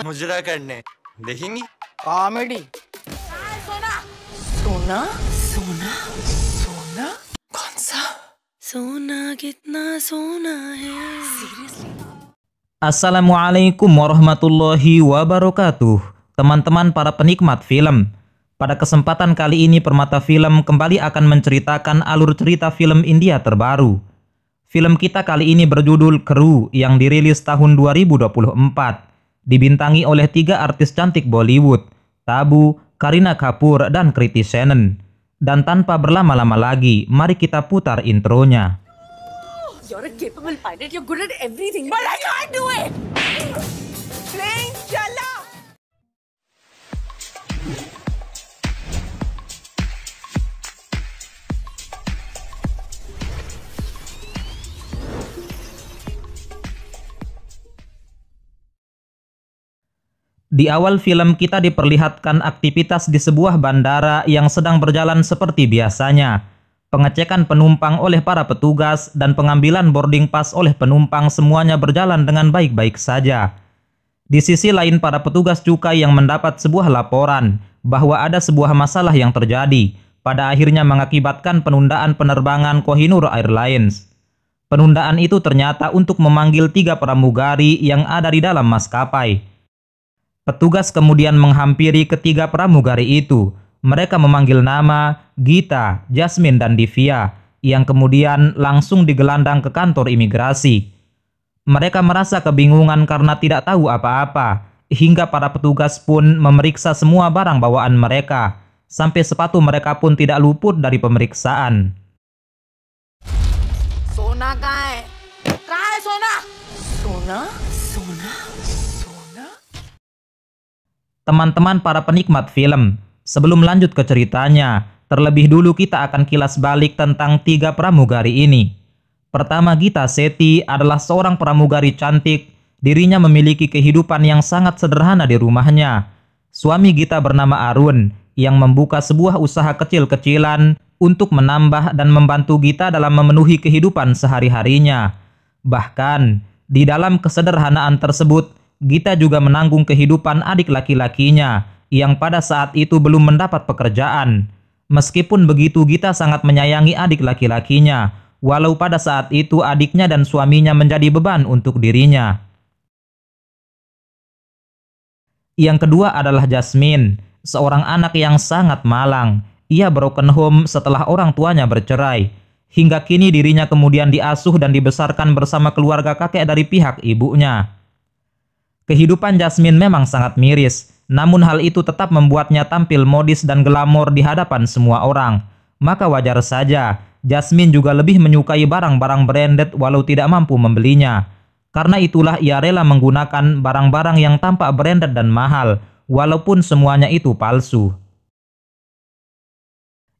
मुजरा करने देखेंगी कॉमेडी। सोना सोना सोना सोना कौन सा सोना कितना सोना है seriously. Assalamualaikum warahmatullahi wabarakatuh. Teman-teman para penikmat film, pada kesempatan kali ini Permata Film kembali akan menceritakan alur cerita film India terbaru. Film kita kali ini berjudul Kru yang dirilis tahun 2024. Dibintangi oleh 3 artis cantik Bollywood, Tabu, Kareena Kapoor, dan Kriti Sanon. Dan tanpa berlama-lama lagi, mari kita putar intronya. You're a capable pilot. You're good at everything, but I can't do it. Plane chala. Di awal film kita diperlihatkan aktivitas di sebuah bandara yang sedang berjalan seperti biasanya. Pengecekan penumpang oleh para petugas dan pengambilan boarding pass oleh penumpang semuanya berjalan dengan baik-baik saja. Di sisi lain para petugas cukai yang mendapat sebuah laporan bahwa ada sebuah masalah yang terjadi, pada akhirnya mengakibatkan penundaan penerbangan Kohinoor Airlines. Penundaan itu ternyata untuk memanggil 3 pramugari yang ada di dalam maskapai. Petugas kemudian menghampiri ketiga pramugari itu. Mereka memanggil nama Gita, Jasmine, dan Divya, yang kemudian langsung digelandang ke kantor imigrasi. Mereka merasa kebingungan karena tidak tahu apa-apa, hingga para petugas pun memeriksa semua barang bawaan mereka, sampai sepatu mereka pun tidak luput dari pemeriksaan. सोना कहाँ है? कहाँ है सोना? सोना सोना सोना. Teman-teman para penikmat film, sebelum lanjut ke ceritanya, terlebih dulu kita akan kilas balik tentang 3 pramugari ini. Pertama, Gita Sethi adalah seorang pramugari cantik. Dirinya memiliki kehidupan yang sangat sederhana di rumahnya. Suami Gita bernama Arun, yang membuka sebuah usaha kecil-kecilan untuk menambah dan membantu Gita dalam memenuhi kehidupan sehari-harinya. Bahkan, di dalam kesederhanaan tersebut, Gita juga menanggung kehidupan adik laki-lakinya yang pada saat itu belum mendapat pekerjaan. Meskipun begitu, Gita sangat menyayangi adik laki-lakinya, walau pada saat itu adiknya dan suaminya menjadi beban untuk dirinya. Yang kedua adalah Jasmine, seorang anak yang sangat malang. Ia broken home setelah orang tuanya bercerai. Hingga kini dirinya kemudian diasuh dan dibesarkan bersama keluarga kakek dari pihak ibunya. Kehidupan Jasmine memang sangat miris, namun hal itu tetap membuatnya tampil modis dan glamor di hadapan semua orang. Maka wajar saja, Jasmine juga lebih menyukai barang-barang branded walau tidak mampu membelinya. Karena itulah ia rela menggunakan barang-barang yang tampak branded dan mahal, walaupun semuanya itu palsu.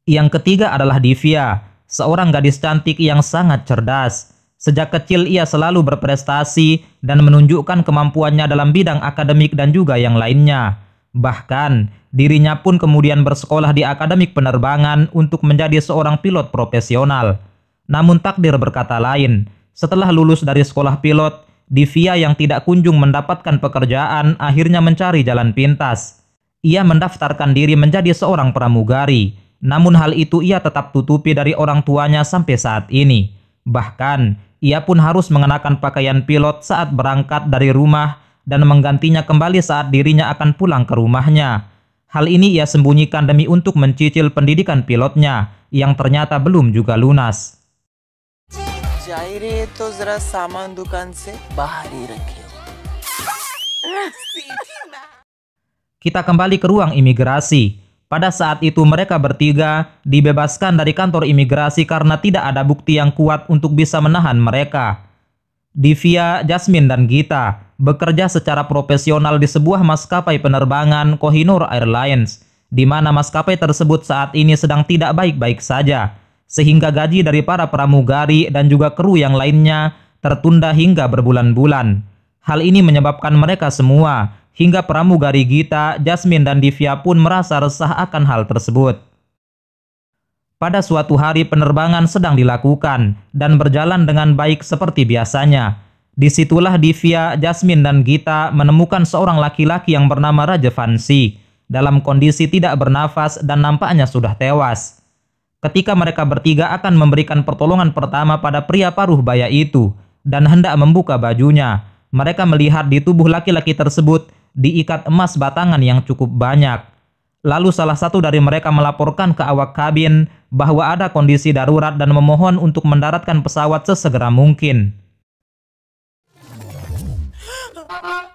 Yang ketiga adalah Divya, seorang gadis cantik yang sangat cerdas. Sejak kecil ia selalu berprestasi dan menunjukkan kemampuannya dalam bidang akademik dan juga yang lainnya. Bahkan, dirinya pun kemudian bersekolah di akademik penerbangan untuk menjadi seorang pilot profesional. Namun takdir berkata lain, setelah lulus dari sekolah pilot, Divya yang tidak kunjung mendapatkan pekerjaan akhirnya mencari jalan pintas. Ia mendaftarkan diri menjadi seorang pramugari, namun hal itu ia tetap tutupi dari orang tuanya sampai saat ini. Bahkan, ia pun harus mengenakan pakaian pilot saat berangkat dari rumah dan menggantinya kembali saat dirinya akan pulang ke rumahnya. Hal ini ia sembunyikan demi untuk mencicil pendidikan pilotnya yang ternyata belum juga lunas. जाहिर तो जरा सामान दुकान से बाहर ही रखियो. Kita kembali ke ruang imigrasi. Pada saat itu mereka bertiga dibebaskan dari kantor imigrasi karena tidak ada bukti yang kuat untuk bisa menahan mereka. Divya, Jasmine, dan Gita bekerja secara profesional di sebuah maskapai penerbangan Kohinoor Airlines, di mana maskapai tersebut saat ini sedang tidak baik-baik saja, sehingga gaji dari para pramugari dan juga kru yang lainnya tertunda hingga berbulan-bulan. Hal ini menyebabkan mereka semua, hingga pramugari Gita, Jasmine, dan Divya pun merasa resah akan hal tersebut. Pada suatu hari penerbangan sedang dilakukan dan berjalan dengan baik seperti biasanya. Disitulah Divya, Jasmine, dan Gita menemukan seorang laki-laki yang bernama Rajavanshi dalam kondisi tidak bernafas dan nampaknya sudah tewas. Ketika mereka bertiga akan memberikan pertolongan pertama pada pria paruh baya itu dan hendak membuka bajunya, mereka melihat di tubuh laki-laki tersebut diikat emas batangan yang cukup banyak. Lalu salah satu dari mereka melaporkan ke awak kabin bahwa ada kondisi darurat dan memohon untuk mendaratkan pesawat sesegera mungkin.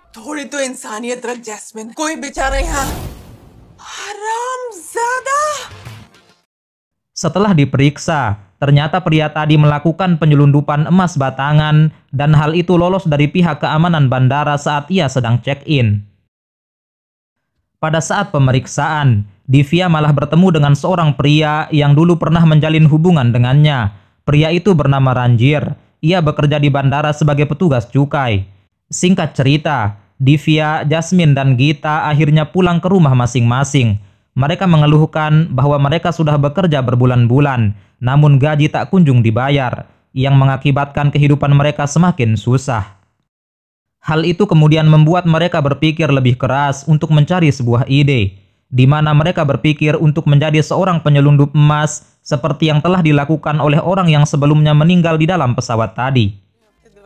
थोड़ी तो इंसानियत रख जैस्मिन, कोई बेचारा यहाँ हरामजादा। Setelah diperiksa, ternyata pria tadi melakukan penyelundupan emas batangan dan hal itu lolos dari pihak keamanan bandara saat ia sedang check-in. Pada saat pemeriksaan, Divya malah bertemu dengan seorang pria yang dulu pernah menjalin hubungan dengannya. Pria itu bernama Ranjir. Ia bekerja di bandara sebagai petugas cukai. Singkat cerita, Divya, Jasmine, dan Gita akhirnya pulang ke rumah masing-masing. Mereka mengeluhkan bahwa mereka sudah bekerja berbulan-bulan, namun gaji tak kunjung dibayar, yang mengakibatkan kehidupan mereka semakin susah. Hal itu kemudian membuat mereka berpikir lebih keras untuk mencari sebuah ide, di mana mereka berpikir untuk menjadi seorang penyelundup emas seperti yang telah dilakukan oleh orang yang sebelumnya meninggal di dalam pesawat tadi.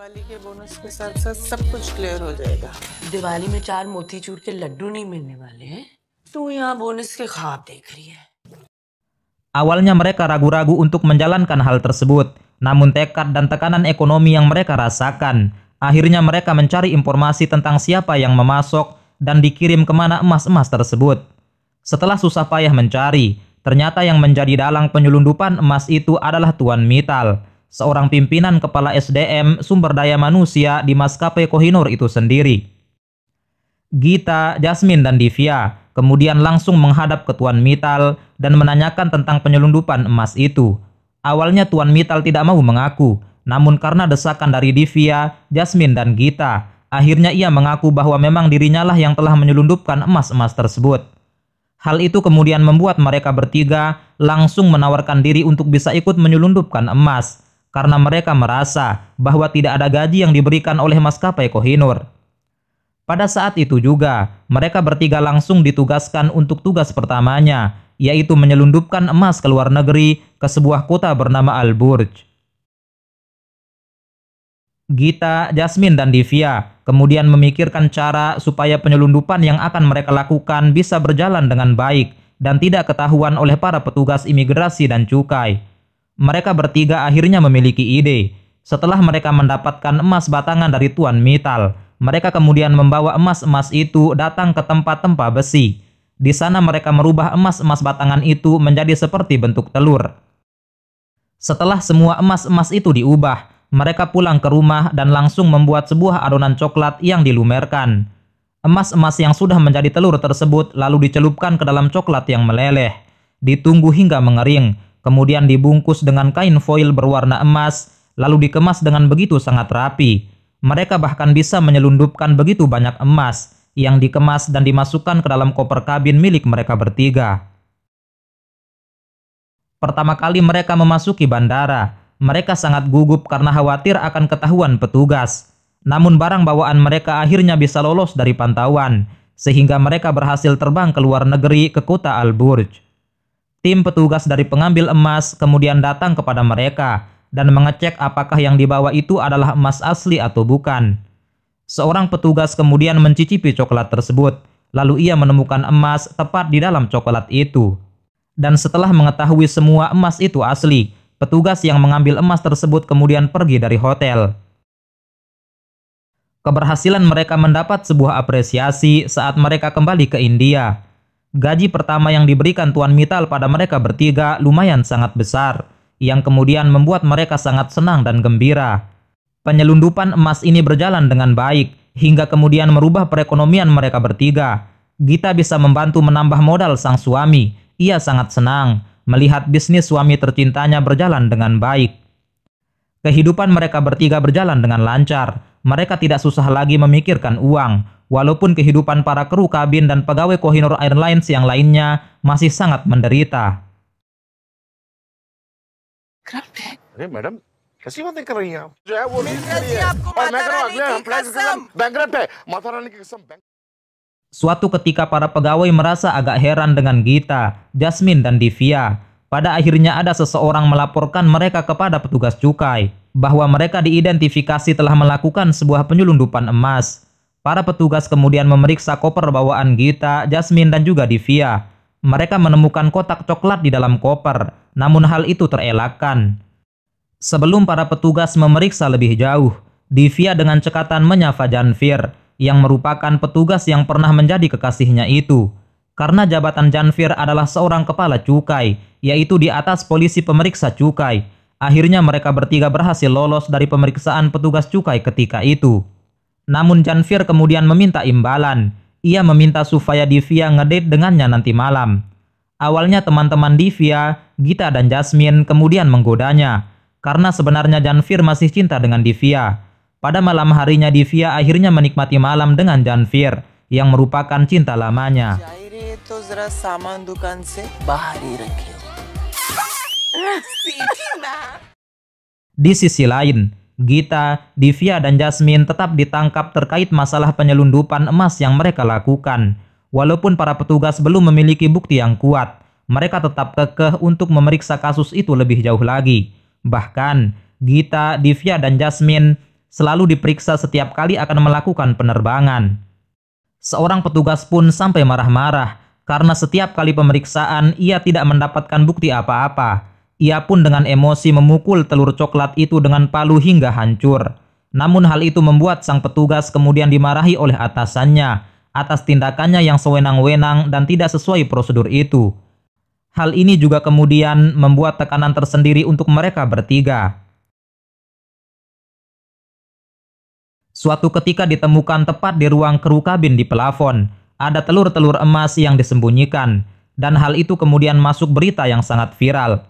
Diwali के बोनस के साथ साथ सब कुछ क्लियर हो जाएगा। दिवाली में 4 मोतीचूर के लड्डू नहीं मिलने वाले हैं। तू यहाँ बोनस के ख्वाब देख रही है। Awalnya mereka ragu-ragu untuk menjalankan hal tersebut, namun tekad dan tekanan ekonomi yang mereka rasakan, akhirnya mereka mencari informasi tentang siapa yang memasok dan dikirim kemana emas-emas tersebut. Setelah susah payah mencari, ternyata yang menjadi dalang penyelundupan emas itu adalah Tuan Mittal, seorang pimpinan kepala SDM sumber daya manusia di maskapai Kohinoor itu sendiri. Gita, Jasmine, dan Divya kemudian langsung menghadap ke Tuan Mittal dan menanyakan tentang penyelundupan emas itu. Awalnya Tuan Mittal tidak mau mengaku, namun karena desakan dari Divya, Jasmine, dan Gita, akhirnya ia mengaku bahwa memang dirinya lah yang telah menyelundupkan emas-emas tersebut. Hal itu kemudian membuat mereka bertiga langsung menawarkan diri untuk bisa ikut menyelundupkan emas, karena mereka merasa bahwa tidak ada gaji yang diberikan oleh maskapai Kohinoor. Pada saat itu juga, mereka bertiga langsung ditugaskan untuk tugas pertamanya, yaitu menyelundupkan emas ke luar negeri ke sebuah kota bernama Al-Burj. Gita, Jasmine, dan Divya kemudian memikirkan cara supaya penyelundupan yang akan mereka lakukan bisa berjalan dengan baik dan tidak ketahuan oleh para petugas imigrasi dan cukai. Mereka bertiga akhirnya memiliki ide. Setelah mereka mendapatkan emas batangan dari Tuan Mittal, mereka kemudian membawa emas-emas itu datang ke tempat-tempat besi. Di sana mereka merubah emas-emas batangan itu menjadi seperti bentuk telur. Setelah semua emas-emas itu diubah, mereka pulang ke rumah dan langsung membuat sebuah adonan coklat yang dilumerkan. Emas-emas yang sudah menjadi telur tersebut lalu dicelupkan ke dalam coklat yang meleleh. Ditunggu hingga mengering, kemudian dibungkus dengan kain foil berwarna emas, lalu dikemas dengan begitu sangat rapi. Mereka bahkan bisa menyelundupkan begitu banyak emas yang dikemas dan dimasukkan ke dalam koper kabin milik mereka bertiga. Pertama kali mereka memasuki bandara, mereka sangat gugup karena khawatir akan ketahuan petugas. Namun barang bawaan mereka akhirnya bisa lolos dari pantauan, sehingga mereka berhasil terbang ke luar negeri ke kota Al-Burj. Tim petugas dari pengambil emas kemudian datang kepada mereka dan mengecek apakah yang dibawa itu adalah emas asli atau bukan. Seorang petugas kemudian mencicipi coklat tersebut, lalu ia menemukan emas tepat di dalam coklat itu. Dan setelah mengetahui semua emas itu asli, petugas yang mengambil emas tersebut kemudian pergi dari hotel. Keberhasilan mereka mendapat sebuah apresiasi saat mereka kembali ke India. Gaji pertama yang diberikan Tuan Mittal pada mereka bertiga lumayan sangat besar, yang kemudian membuat mereka sangat senang dan gembira. Penyelundupan emas ini berjalan dengan baik, hingga kemudian merubah perekonomian mereka bertiga. Gita bisa membantu menambah modal sang suami. Ia sangat senang melihat bisnis suami tercintanya berjalan dengan baik. Kehidupan mereka bertiga berjalan dengan lancar. Mereka tidak susah lagi memikirkan uang, walaupun kehidupan para kru kabin dan pegawai Kohinoor Airlines yang lainnya masih sangat menderita. अरे मैडम कैसी बातें कर रही हैं आप? जो है वो डील मिश्रा के जी, लिए आपको और मैं माता कह रहा हूं रानी अगले की एम्प्लॉयज के कसम। बैंकरप्ट है, माता रानी की कसम। Suatu ketika para pegawai merasa agak heran dengan Gita, Jasmine, dan Divya. Pada akhirnya ada seseorang melaporkan mereka kepada petugas cukai bahwa mereka diidentifikasi telah melakukan sebuah penyelundupan emas. Para petugas kemudian memeriksa koper bawaan Gita, Jasmine, dan juga Divya. Mereka menemukan kotak coklat di dalam koper, namun hal itu terelakkan. Sebelum para petugas memeriksa lebih jauh, Divya dengan cekatan menyapa Janvir, yang merupakan petugas yang pernah menjadi kekasihnya itu. Karena jabatan Janvir adalah seorang kepala cukai, yaitu di atas polisi pemeriksa cukai. Akhirnya mereka bertiga berhasil lolos dari pemeriksaan petugas cukai ketika itu. Namun Janvir kemudian meminta imbalan. Ia meminta supaya Divya ngedate dengannya nanti malam. Awalnya teman-teman Divya, Gita, dan Jasmine kemudian menggodanya, karena sebenarnya Janvir masih cinta dengan Divya. Pada malam harinya Divya akhirnya menikmati malam dengan Janvir, yang merupakan cinta lamanya. शायरी तो जरा सामान दुकान से बाहर ही रखे हो। सीधी ma'am. Di sisi lain, Gita, Divya, dan Jasmine tetap ditangkap terkait masalah penyelundupan emas yang mereka lakukan. Walaupun para petugas belum memiliki bukti yang kuat, mereka tetap kekeh untuk memeriksa kasus itu lebih jauh lagi. Bahkan, Gita, Divya, dan Jasmine selalu diperiksa setiap kali akan melakukan penerbangan. Seorang petugas pun sampai marah-marah karena setiap kali pemeriksaan ia tidak mendapatkan bukti apa-apa. Ia pun dengan emosi memukul telur coklat itu dengan palu hingga hancur. Namun hal itu membuat sang petugas kemudian dimarahi oleh atasannya atas tindakannya yang sewenang-wenang dan tidak sesuai prosedur itu. Hal ini juga kemudian membuat tekanan tersendiri untuk mereka bertiga. Suatu ketika ditemukan tepat di ruang kru kabin di pelafon, ada telur-telur emas yang disembunyikan, dan hal itu kemudian masuk berita yang sangat viral.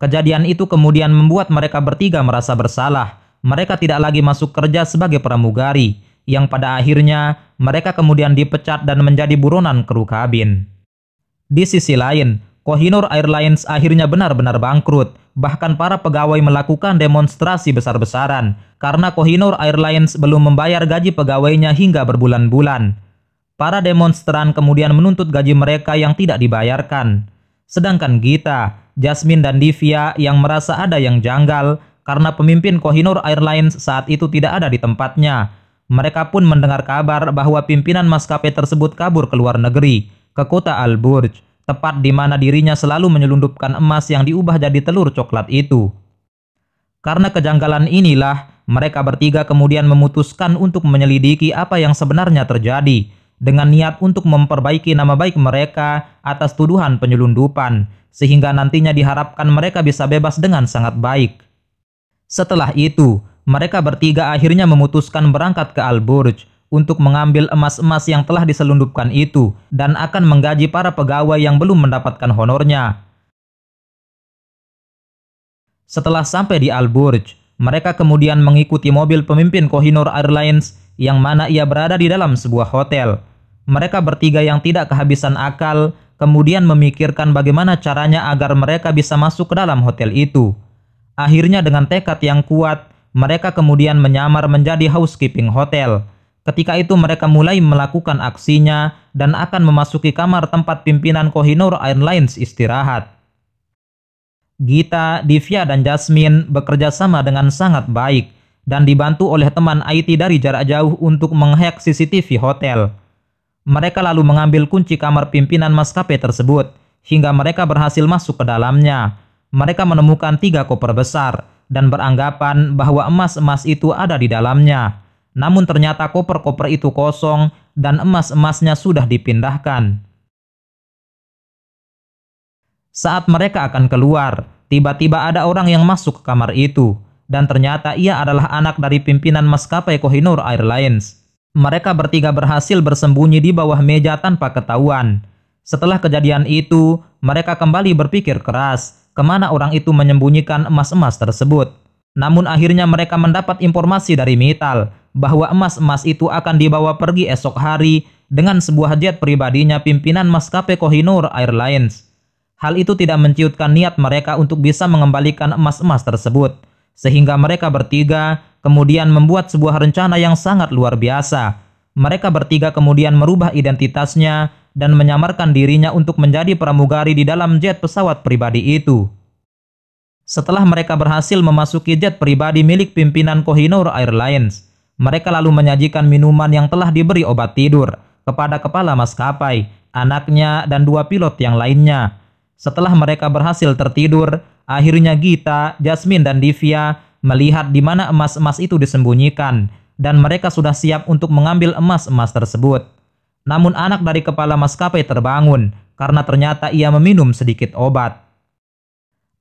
Kejadian itu kemudian membuat mereka bertiga merasa bersalah. Mereka tidak lagi masuk kerja sebagai pramugari, yang pada akhirnya mereka kemudian dipecat dan menjadi buronan kru kabin. Di sisi lain, Kohinoor Airlines akhirnya benar-benar bangkrut. Bahkan para pegawai melakukan demonstrasi besar-besaran karena Kohinoor Airlines belum membayar gaji pegawainya hingga berbulan-bulan. Para demonstran kemudian menuntut gaji mereka yang tidak dibayarkan. Sedangkan Gita, Jasmine, dan Divya yang merasa ada yang janggal karena pemimpin Kohinoor Airlines saat itu tidak ada di tempatnya. Mereka pun mendengar kabar bahwa pimpinan maskapai tersebut kabur ke luar negeri, ke kota Al Burj, tepat di mana dirinya selalu menyelundupkan emas yang diubah jadi telur coklat itu. Karena kejanggalan inilah, mereka bertiga kemudian memutuskan untuk menyelidiki apa yang sebenarnya terjadi, dengan niat untuk memperbaiki nama baik mereka atas tuduhan penyelundupan, sehingga nantinya diharapkan mereka bisa bebas dengan sangat baik. Setelah itu, mereka bertiga akhirnya memutuskan berangkat ke Al Burj untuk mengambil emas-emas yang telah diselundupkan itu dan akan menggaji para pegawai yang belum mendapatkan honornya. Setelah sampai di Al Burj, mereka kemudian mengikuti mobil pemimpin Kohinoor Airlines yang mana ia berada di dalam sebuah hotel. Mereka bertiga yang tidak kehabisan akal kemudian memikirkan bagaimana caranya agar mereka bisa masuk ke dalam hotel itu. Akhirnya dengan tekad yang kuat, mereka kemudian menyamar menjadi housekeeping hotel. Ketika itu mereka mulai melakukan aksinya dan akan memasuki kamar tempat pimpinan Kohinoor Airlines istirahat. Gita, Divya, dan Jasmine bekerja sama dengan sangat baik dan dibantu oleh teman IT dari jarak jauh untuk menghack CCTV hotel. Mereka lalu mengambil kunci kamar pimpinan maskapai tersebut hingga mereka berhasil masuk ke dalamnya. Mereka menemukan 3 koper besar dan beranggapan bahwa emas-emas itu ada di dalamnya. Namun ternyata koper-koper itu kosong dan emas-emasnya sudah dipindahkan. Saat mereka akan keluar, tiba-tiba ada orang yang masuk ke kamar itu, dan ternyata ia adalah anak dari pimpinan maskapai Kohinoor Airlines. Mereka bertiga berhasil bersembunyi di bawah meja tanpa ketahuan. Setelah kejadian itu, mereka kembali berpikir keras kemana orang itu menyembunyikan emas-emas tersebut. Namun akhirnya mereka mendapat informasi dari Mittal bahwa emas-emas itu akan dibawa pergi esok hari dengan sebuah jet pribadinya pimpinan maskapai Kohinoor Airlines. Hal itu tidak menciutkan niat mereka untuk bisa mengembalikan emas-emas tersebut, sehingga mereka bertiga kemudian membuat sebuah rencana yang sangat luar biasa. Mereka bertiga kemudian merubah identitasnya dan menyamarkan dirinya untuk menjadi pramugari di dalam jet pesawat pribadi itu. Setelah mereka berhasil memasuki jet pribadi milik pimpinan Kohinoor Airlines, mereka lalu menyajikan minuman yang telah diberi obat tidur kepada kepala maskapai, anaknya, dan 2 pilot yang lainnya. Setelah mereka berhasil tertidur, akhirnya Gita, Jasmine, dan Divya melihat di mana emas-emas itu disembunyikan, dan mereka sudah siap untuk mengambil emas-emas tersebut. Namun anak dari kepala maskapai terbangun karena ternyata ia meminum sedikit obat.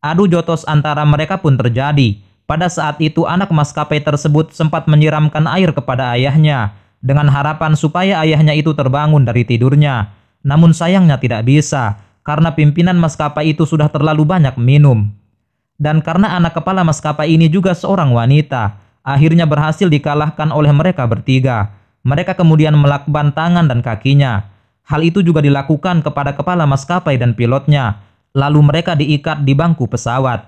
Adu jotos antara mereka pun terjadi. Pada saat itu anak maskapai tersebut sempat menyiramkan air kepada ayahnya dengan harapan supaya ayahnya itu terbangun dari tidurnya. Namun sayangnya tidak bisa karena pimpinan maskapai itu sudah terlalu banyak minum. Dan karena anak kepala maskapai ini juga seorang wanita, akhirnya berhasil dikalahkan oleh mereka bertiga. Mereka kemudian melakban tangan dan kakinya. Hal itu juga dilakukan kepada kepala maskapai dan pilotnya. Lalu mereka diikat di bangku pesawat.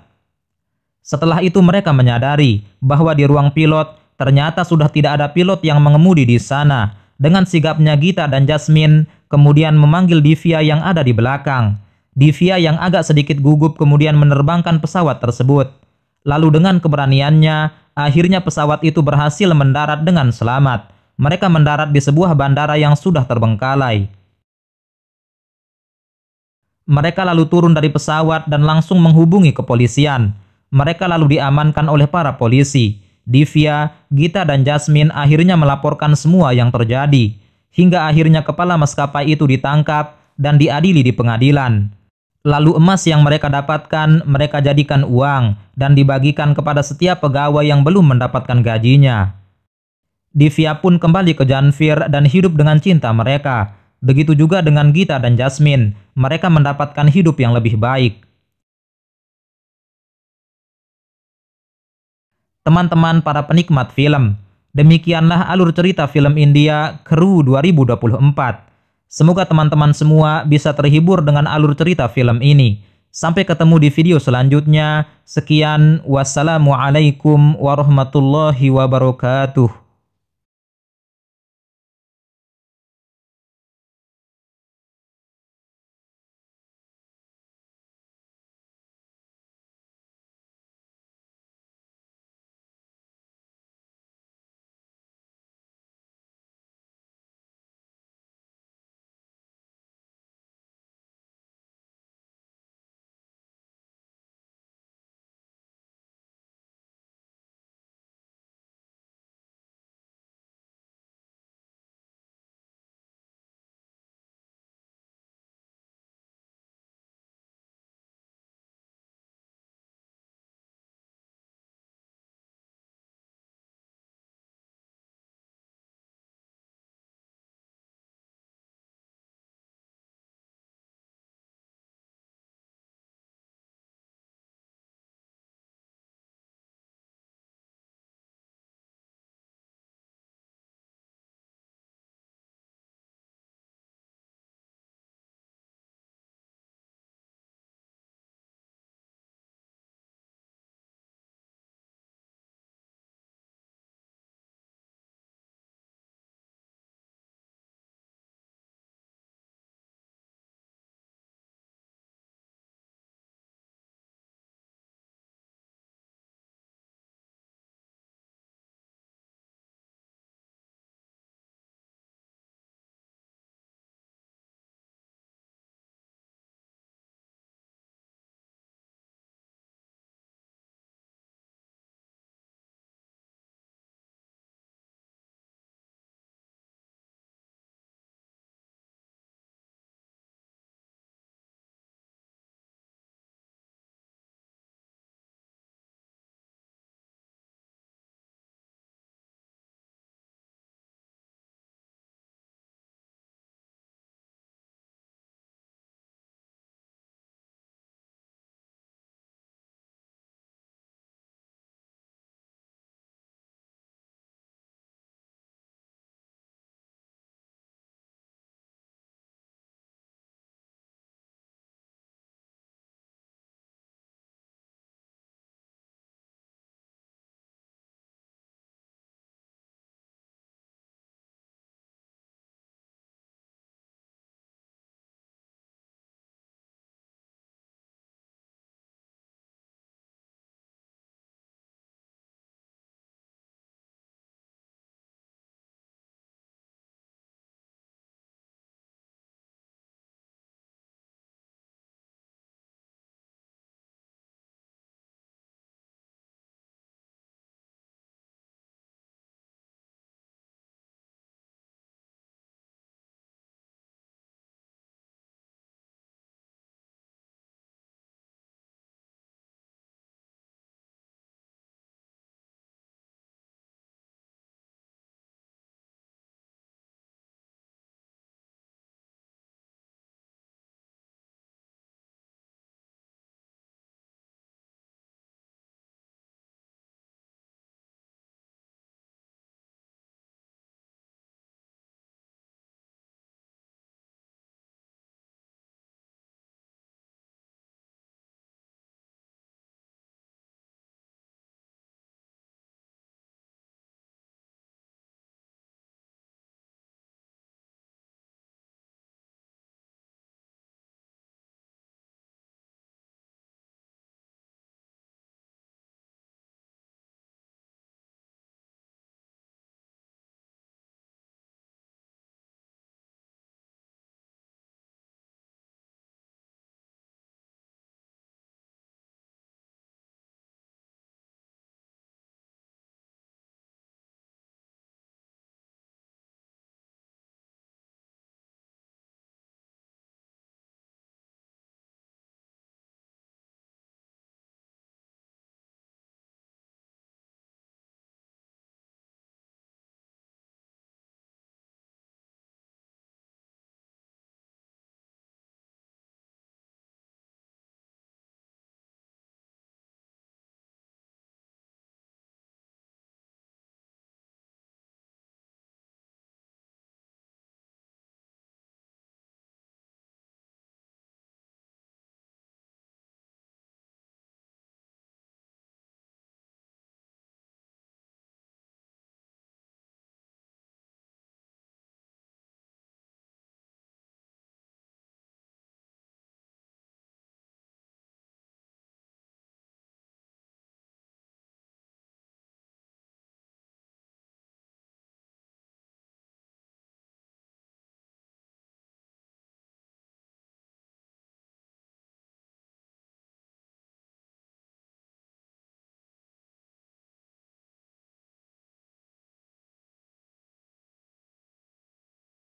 Setelah itu mereka menyadari bahwa di ruang pilot ternyata sudah tidak ada pilot yang mengemudi di sana. Dengan sigapnya Gita dan Jasmine kemudian memanggil Divya yang ada di belakang. Divya yang agak sedikit gugup kemudian menerbangkan pesawat tersebut. Lalu dengan keberaniannya, akhirnya pesawat itu berhasil mendarat dengan selamat. Mereka mendarat di sebuah bandara yang sudah terbengkalai. Mereka lalu turun dari pesawat dan langsung menghubungi kepolisian. Mereka lalu diamankan oleh para polisi. Divya, Gita, dan Jasmine akhirnya melaporkan semua yang terjadi. Hingga akhirnya kepala maskapai itu ditangkap dan diadili di pengadilan. Lalu emas yang mereka dapatkan, mereka jadikan uang dan dibagikan kepada setiap pegawai yang belum mendapatkan gajinya. Divya pun kembali ke Janvir dan hidup dengan cinta mereka. Begitu juga dengan Gita dan Jasmine, mereka mendapatkan hidup yang lebih baik. Teman-teman para penikmat film, demikianlah alur cerita film India Crew 2024. Semoga teman-teman semua bisa terhibur dengan alur cerita film ini. Sampai ketemu di video selanjutnya. Sekian, wassalamualaikum warahmatullahi wabarakatuh.